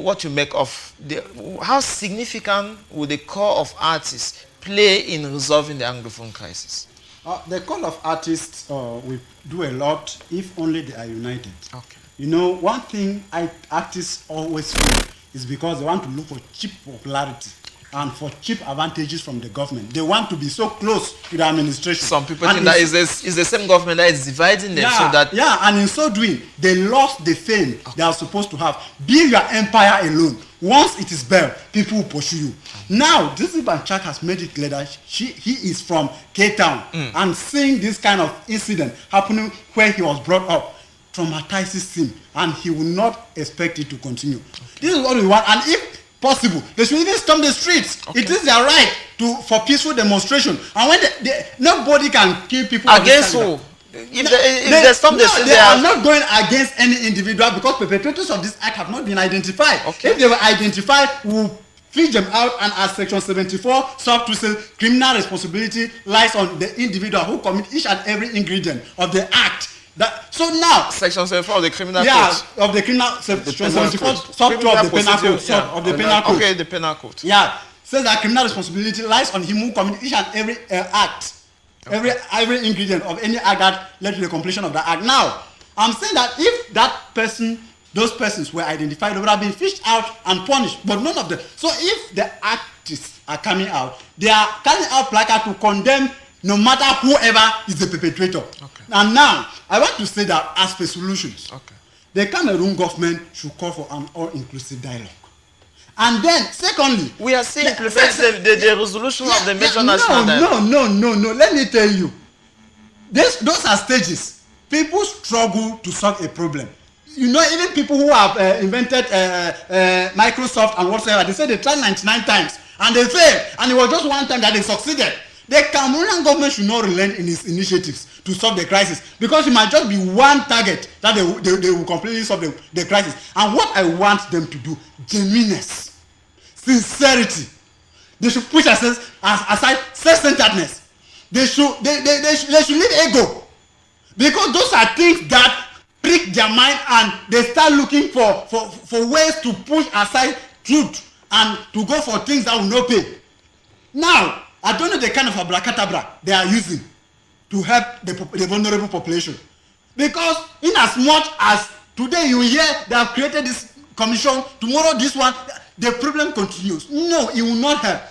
what you make of how significant will the core of artists play in resolving the Anglophone crisis? The core of artists will do a lot if only they are united. Okay. You know, one thing artists always feel is because they want to look for cheap popularity and for cheap advantages from the government. They want to be so close to the administration. Some people think that is the same government that is dividing them. And in so doing, they lost the fame they are supposed to have. Build your empire alone. Once it is built, people will pursue you. Now, this Banchak has made it clear that he is from Cape Town, and seeing this kind of incident happening where he was brought up traumatizes him, and he will not expect it to continue. This is what we want, and if possible, they should even storm the streets. It is their right for peaceful demonstration. And when nobody can kill people against who? If they storm the streets, they are not going against any individual, because perpetrators of this act have not been identified. If they were identified, we will fish them out, and as Section 74 sub 2 says, criminal responsibility lies on the individual who commit each and every ingredient of the act. So now, Section 74 of the criminal code. Of the criminal Section 74 sub 2 of the penal code. Okay, the penal code. Says that criminal responsibility lies on him who commit each and every act, every ingredient of any act that led to the completion of the act. Now, I'm saying that if those persons were identified, they would have been fished out and punished, but none of them. So if the artists are coming out, they are carrying out placard to condemn no matter whoever is the perpetrator. And now, I want to say that as per solutions, the Cameroon government should call for an all-inclusive dialogue. And then, secondly, we are seeing the resolution of the major national dialogue. No. Let me tell you, those are stages. People struggle to solve a problem. You know, even people who have invented Microsoft and whatsoever, they say they tried 99 times and they failed, and it was just one time that they succeeded. The Cameroonian government should not relent in its initiatives to solve the crisis, because it might just be one target that they will completely solve the crisis. And what I want them to do, genuineness, sincerity. They should push aside self-centeredness. They should leave ego, because those are things that prick their mind, and they start looking for ways to push aside truth and to go for things that will not pay. Now, I don't know the kind of abracadabra they are using to help the vulnerable population. Because in as much as today you hear they have created this commission, tomorrow this one, the problem continues. No, it will not help.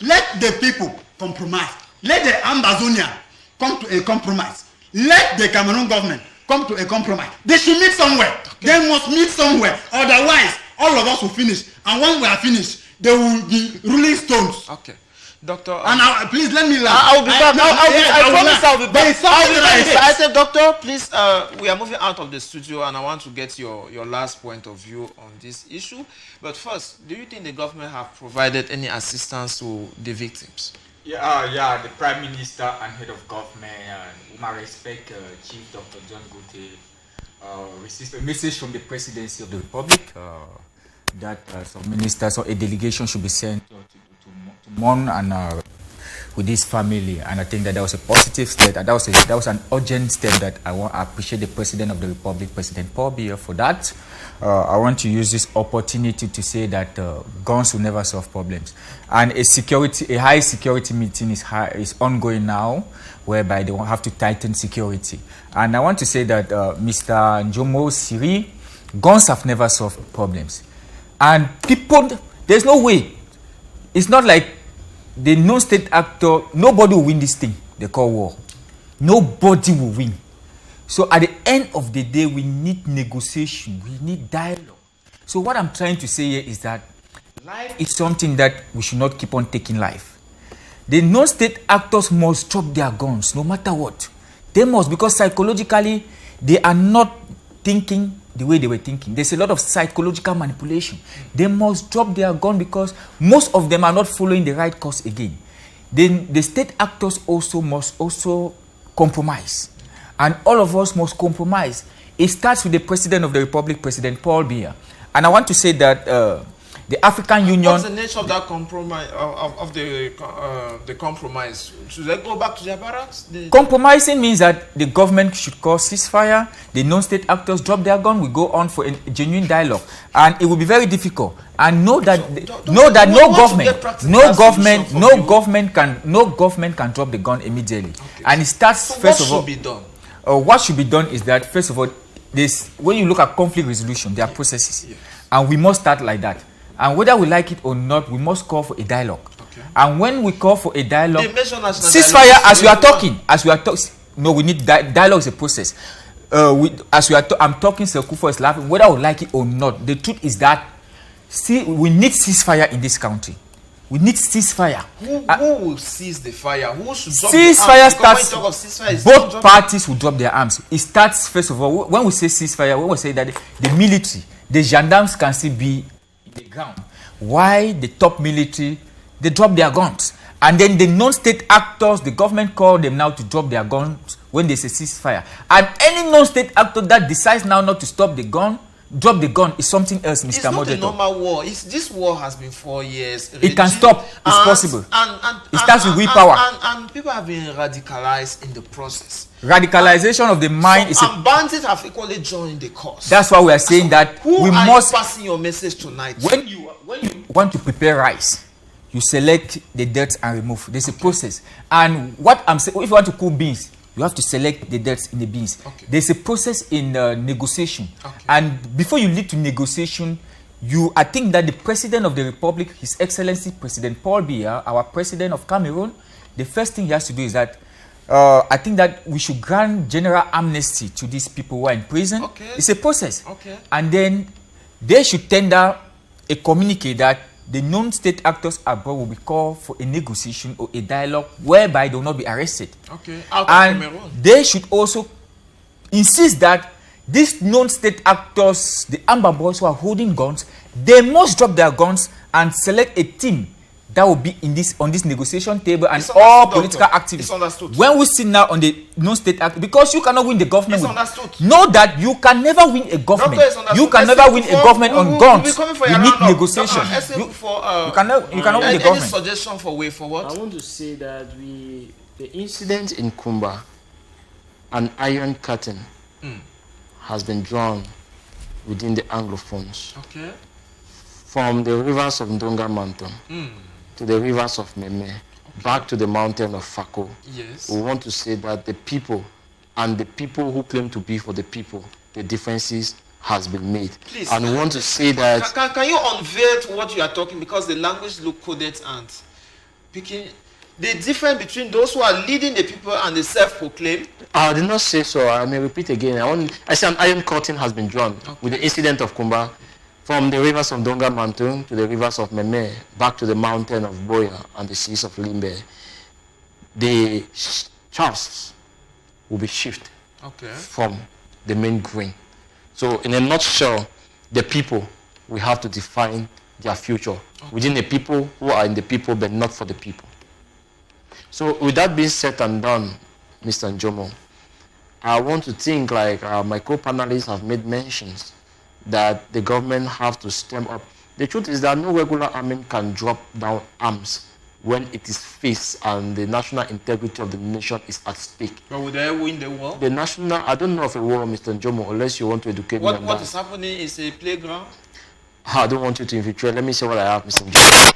Let the people compromise. Let the Ambazonia come to a compromise. Let the Cameroon government come to a compromise. They should meet somewhere. They must meet somewhere. Otherwise, all of us will finish. And when we are finished, they will be rolling stones. Doctor, and please let me laugh. I'll be back. I promise I'll be back. I said, Doctor, please, we are moving out of the studio, and I want to get your last point of view on this issue. But first, do you think the government have provided any assistance to the victims? The Prime Minister and Head of Government, with my respect, Chief Dr. John Gote, received a message from the Presidency of the Republic that some ministers or a delegation should be sent to mourn and with this family, and I think that was a positive step. That was an urgent step that I appreciate the President of the Republic, President Paul Biya, for that. I want to use this opportunity to say that guns will never solve problems, and a high security meeting is ongoing now, whereby they will have to tighten security. And I want to say that Mr. Njomo Siri, guns have never solved problems, and people, there's no way. It's not like the non-state actor, nobody will win this thing they call war. Nobody will win. So at the end of the day, we need negotiation, we need dialogue. So what I'm trying to say here is that life is something that we should not keep on taking life. The non-state actors must drop their guns, no matter what. They must, because psychologically, they are not thinking the way they were thinking. There's a lot of psychological manipulation. They must drop their gun, because most of them are not following the right course again. Then the state actors must also compromise. And all of us must compromise. It starts with the President of the Republic, President Paul Biya. And I want to say that The African Union. What's the nature of that compromise, of the compromise? Should they go back to their barracks? Compromising means that the government should call ceasefire, the non-state actors drop their gun, we go on for a genuine dialogue. And it will be very difficult. And know that no government can drop the gun immediately. Okay. And it starts so first of all. What should be done? What should be done is that first of all, when you look at conflict resolution, there are processes, and we must start like that. And whether we like it or not, we must call for a dialogue. Okay. And when we call for a dialogue, ceasefire, no, we need dialogue is a process. I'm talking, Sekufo is laughing. Whether we like it or not, the truth is that we need ceasefire in this country. We need ceasefire. Who will cease the fire? Who should drop ceasefire the arms? Starts. Both parties will drop their arms. It starts first of all when we say ceasefire. When we say that the military, the gendarmes can still be in the ground. Why the top military they drop their guns, and then the non-state actors, the government call them now to drop their guns when they say ceasefire. And any non-state actor that decides now not to stop the gun. Drop the gun is something else, Mr. It's not Moderator. a normal war. This war has been 4 years. It can stop. It's possible. It starts with willpower. And people have been radicalized in the process. Radicalization of the mind is. And bandits have equally joined the cause. That's why we are saying that we must. Passing your message tonight. When you want to prepare rice, you select the dirt and remove. There's a process. And what I'm saying, if you want to cook beans, you have to select the dirt in the beans. Okay. There's a process in negotiation. Okay. And before you lead to negotiation, I think that the President of the Republic, His Excellency President Paul Biya, our President of Cameroon, the first thing he has to do is that I think that we should grant general amnesty to these people who are in prison. Okay. It's a process. Okay. And then they should tender a communique that the non-state actors abroad will be called for a negotiation or a dialogue whereby they will not be arrested. Okay. And they should also insist that these non-state actors, the Amber Boys who are holding guns, they must drop their guns and select a team that will be on this negotiation table, and all political activists. When we sit now on the non-state act, because you cannot win the government. Know that you can never win a government. You can never win a government on guns. You need negotiation. You cannot win the government. Any suggestion for way forward? I want to say that the incident in Kumba, an iron curtain has been drawn within the Anglophones. Okay. From the rivers of Ndonga Mountain to the rivers of Meme, back to the mountain of Fako. Yes. We want to say that the people and the people who claim to be for the people, the differences has been made. Please, and we want to say that... Can you unveil what you are talking, because the language look coded and picking... The difference between those who are leading the people and the self-proclaimed? I did not say so. I may repeat again. I say an iron curtain has been drawn with the incident of Kumba, from the rivers of Ndonga Mountain to the rivers of Meme, back to the mountain of Boya and the seas of Limbe. The chaffs will be shifted from the main grain. So in a nutshell, the people will have to define their future within the people who are in the people but not for the people. So with that being said and done, Mr. Njomo, I want to think like my co-panelists have made mentions that the government have to stem up. The truth is that no regular army can drop down arms when it is faced and the national integrity of the nation is at stake. But would they win the war? The national, I don't know of a war, Mr. Njomo, unless you want to educate me on that. What is happening is a playground? I don't want you to infiltrate. Let me say what I have, Mr. Njomo.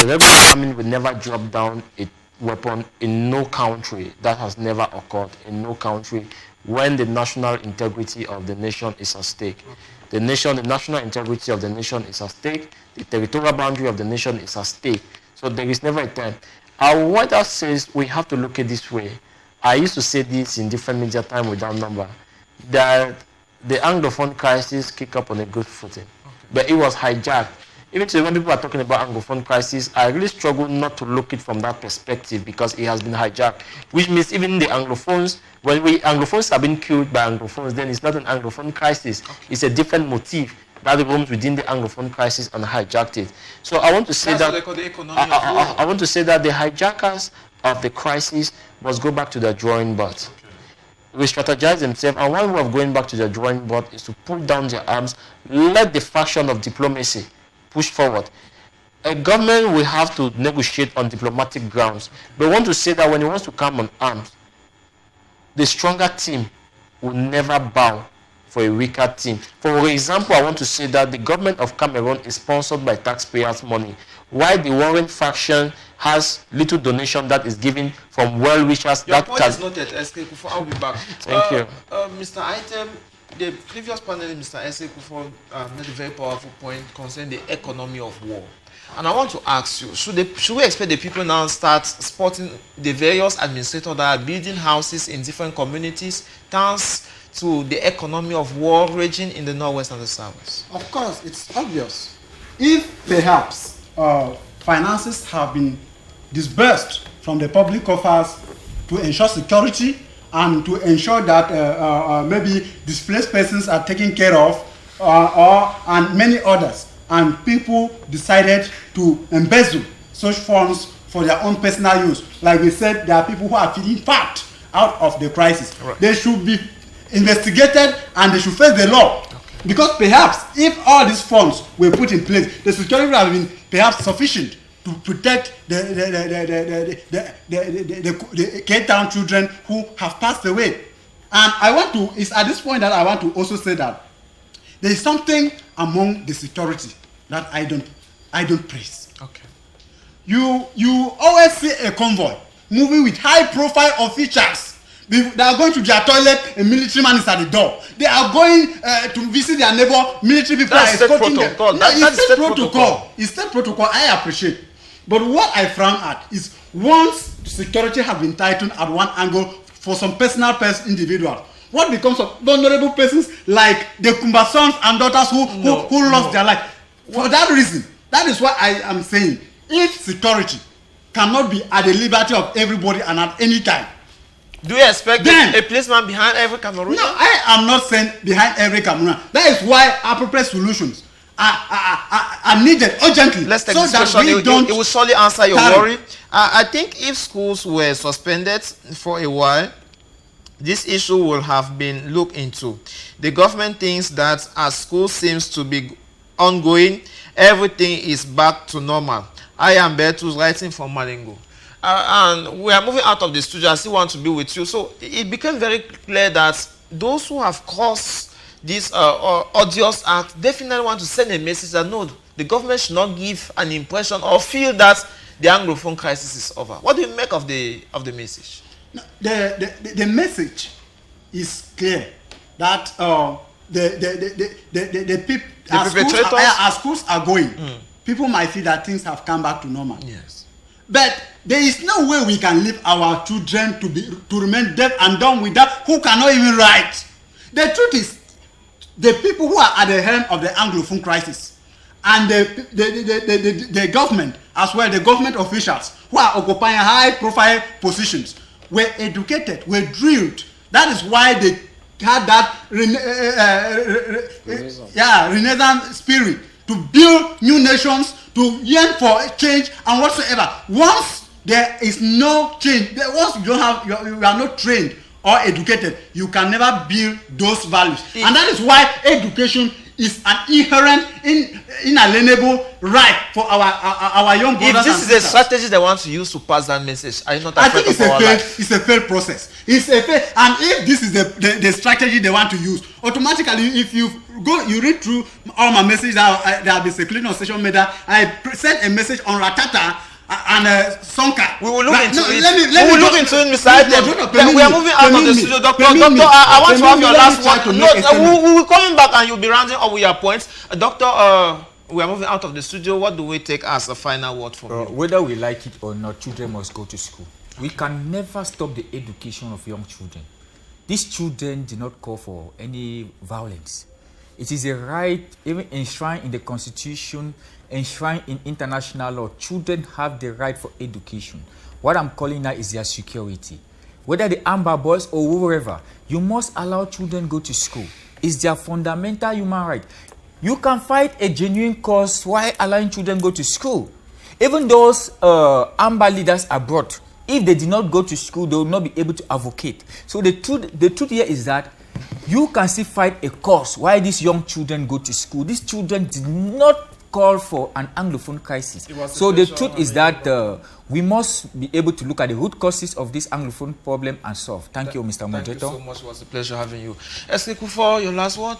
The regular army will never drop down a weapon in no country. That has never occurred in no country when the national integrity of the nation is at stake. Okay. The national integrity of the nation is at stake. The territorial boundary of the nation is at stake. So there is never a time. What that says, we have to look at this way. I used to say this in different media time without number, that the Anglophone crisis kicked up on a good footing. Okay. But it was hijacked. Even today, when people are talking about Anglophone crisis, I really struggle not to look it from that perspective because it has been hijacked. Which means even the Anglophones, when Anglophones have been killed by Anglophones, then it's not an Anglophone crisis. Okay. It's a different motive that roams within the Anglophone crisis and hijacked it. So I want to say I want to say that the hijackers of the crisis must go back to their drawing board. Okay. Re-strategize themselves, and one way of going back to their drawing board is to put down their arms, let the faction of diplomacy push forward. A government will have to negotiate on diplomatic grounds. But I want to say that when it wants to come on arms, the stronger team will never bow for a weaker team. For example, I want to say that the government of Cameroon is sponsored by taxpayers' money, while the warring faction has little donation that is given from well-wishers. Your point is noted, SK Kufo. I'll be back. Thank you. Mr. Item, the previous panelist, Mr. SK Kufo, made a very powerful point concerning the economy of war. And I want to ask you, should we expect the people now start supporting the various administrators that are building houses in different communities, thanks to the economy of war raging in the northwest and the southwest? Of course, it's obvious. If perhaps finances have been disbursed from the public coffers to ensure security and to ensure that maybe displaced persons are taken care of, and many others, and people decided to embezzle such funds for their own personal use. Like we said, there are people who are feeling fat out of the crisis. Right. They should be investigated and they should face the law. Okay. Because perhaps if all these funds were put in place, the security would have been perhaps sufficient to protect the Cape Town children who have passed away. And I want to, it's at this point that I want to also say that there is something among the security that I don't praise. Okay. You always see a convoy moving with high-profile officials. They are going to their toilet, a military man is at the door. They are going to visit their neighbor, military people are escorting them. It's state protocol. It's state protocol, I appreciate. But what I frown at is once security has been tightened at one angle for some personal individuals, what becomes of vulnerable persons like the Kumba sons and daughters who lost their life? For that reason, that is why I am saying, if security cannot be at the liberty of everybody and at any time, do you expect a policeman behind every Cameroonian? No, I am not saying behind every Cameroonian. That is why appropriate solutions are needed urgently. Let's take this question. It will surely answer your worry. I think if schools were suspended for a while, this issue will have been looked into. The government thinks that as school seems to be ongoing, everything is back to normal. I am Bertus, writing from Malengo. And we are moving out of the studio. I still want to be with you. So it became very clear that those who have caused this odious act definitely want to send a message that no, the government should not give an impression or feel that the Anglophone crisis is over. What do you make of the message? No, the message is clear that the people as schools are going, people might feel that things have come back to normal. Yes. But there is no way we can leave our children to remain deaf and dumb with that who cannot even write. The truth is, the people who are at the helm of the Anglophone crisis and the government, as well the government officials who are occupying high-profile positions, were educated, were drilled. That is why they had that Renaissance spirit to build new nations, to yearn for change and whatsoever. Once there is no change, once you are not trained or educated, you can never build those values. And that is why education is an inherent, inalienable right for our young brothers. If this is a strategy they want to use to pass that message, are you not afraid of our life? It's a failed process. It's a fail, and if this is the strategy they want to use, automatically, if you read through all my messages that have been circulating on social media, I sent a message on Ratata and Sonka. We will look into it. We will look into it, Mr. Item. We are moving out of the studio, Doctor. I want to have your last one. No, we will come back and you'll be rounding up with your points. Doctor, we are moving out of the studio. What do we take as a final word from you? Whether we like it or not, children must go to school. We can never stop the education of young children. These children do not call for any violence. It is a right, even enshrined in the Constitution, enshrined in international law. Children have the right for education. What I'm calling now is their security. Whether the Amber Boys or wherever, you must allow children go to school. It's their fundamental human right. You can fight a genuine cause while allowing children go to school. Even those Amber leaders abroad, if they did not go to school, they will not be able to advocate. So the truth here is that you can still fight a cause why these young children go to school. These children did not called for an Anglophone crisis. So the truth is that we must be able to look at the root causes of this Anglophone problem and solve. Thank you, Mr. Moderator. Thank you so much. It was a pleasure having you. SK Kufuor, your last word?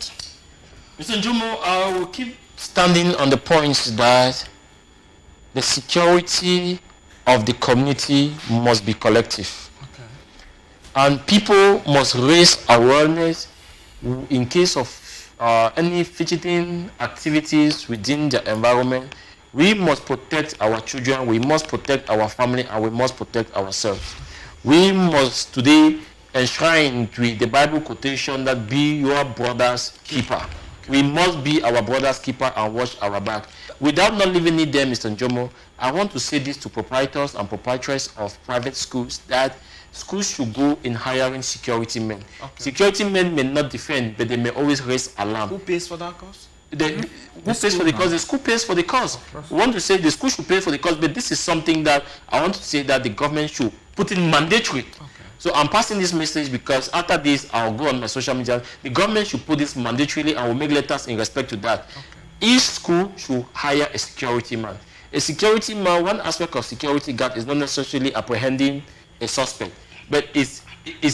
Mr. Njomo, I will keep standing on the points that the security of the community must be collective. Okay. And people must raise awareness in case of any fidgeting activities within the environment. We must protect our children, we must protect our family, and we must protect ourselves. We must today enshrine with the Bible quotation that be your brother's keeper. We must be our brother's keeper and watch our back. Without not leaving it there, Mr. Njomo, I want to say this to proprietors and proprietors of private schools, that schools should go in hiring security men. Okay. Security men may not defend, but they may always raise alarm. Who pays for that cost? Who pays for the cost? The school pays for the cost. We want to say the school should pay for the cost, but this is something that I want to say that the government should put in mandatory. Okay. So I'm passing this message because after this, I'll go on my social media. The government should put this mandatorily and will make letters in respect to that. Okay. Each school should hire a security man. A security man, one aspect of security guard is not necessarily apprehending a suspect, but it's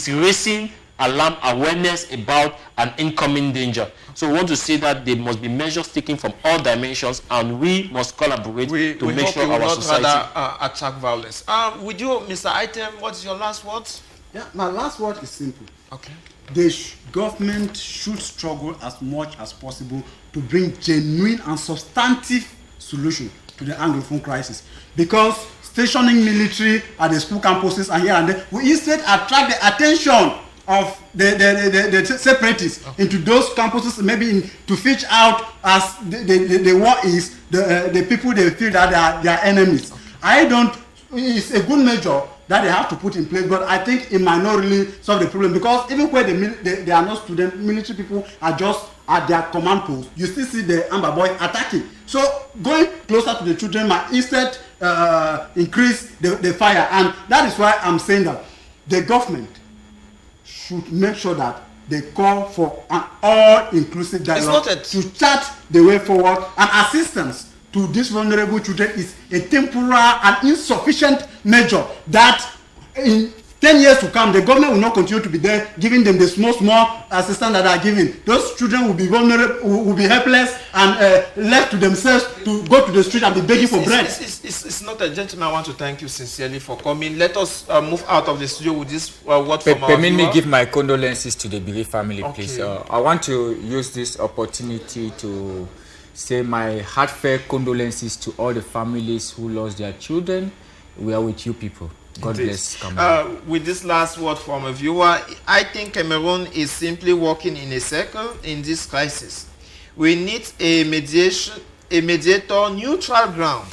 raising alarm awareness about an incoming danger. So we want to say that there must be measures taken from all dimensions, and we must collaborate to make sure our society... rather attack violence. With you, Mr. Item, what is your last word? Yeah, my last word is simple. Okay. The government should struggle as much as possible to bring genuine and substantive solution to the Anglophone crisis, because stationing military at the school campuses and here and there will instead attract the attention of the separatists into those campuses, maybe to fish out as the war is the people they feel that they are enemies. It's a good measure that they have to put in place, but I think it might not really solve the problem, because even where they are not students, military people are just at their command post, you still see the Amber boys attacking. So going closer to the children might instead increase the fire, and that is why I'm saying that the government should make sure that they call for an all-inclusive dialogue to chart the way forward, and assistance to these vulnerable children is a temporary and insufficient measure that in 10 years to come, the government will not continue to be there giving them the small assistance that are given. Those children will be vulnerable, will be helpless, and left to themselves to go to the street and be begging for bread. It's not a gentleman. I want to thank you sincerely for coming. Let us move out of the studio with this word from our Permit me give my condolences to the bereaved family, please. I want to use this opportunity to say my heartfelt condolences to all the families who lost their children. We are with you people. God bless Cameroon. With this last word from a viewer, I think Cameroon is simply walking in a circle in this crisis. We need a mediator, neutral ground.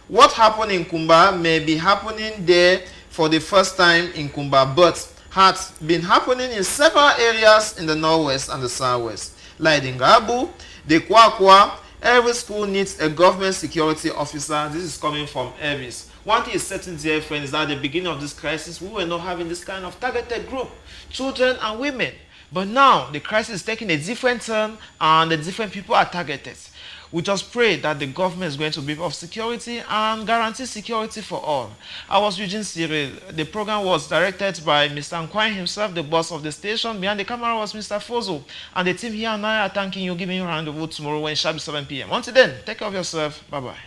What happened in Kumba may be happening there for the first time in Kumba, but has been happening in several areas in the northwest and the southwest. Like in Gabu, the Kwakwa, every school needs a government security officer. This is coming from Evis. One thing is certain, dear friends, that at the beginning of this crisis, we were not having this kind of targeted group, children and women. But now, the crisis is taking a different turn, and the different people are targeted. We just pray that the government is going to be of security and guarantee security for all. I was Eugene Cyril. The program was directed by Mr. Nkwai himself, the boss of the station. Behind the camera was Mr. Fozo. And the team here and I are thanking you, giving you a rendezvous tomorrow when it shall be 7 p.m. Until then, take care of yourself. Bye-bye.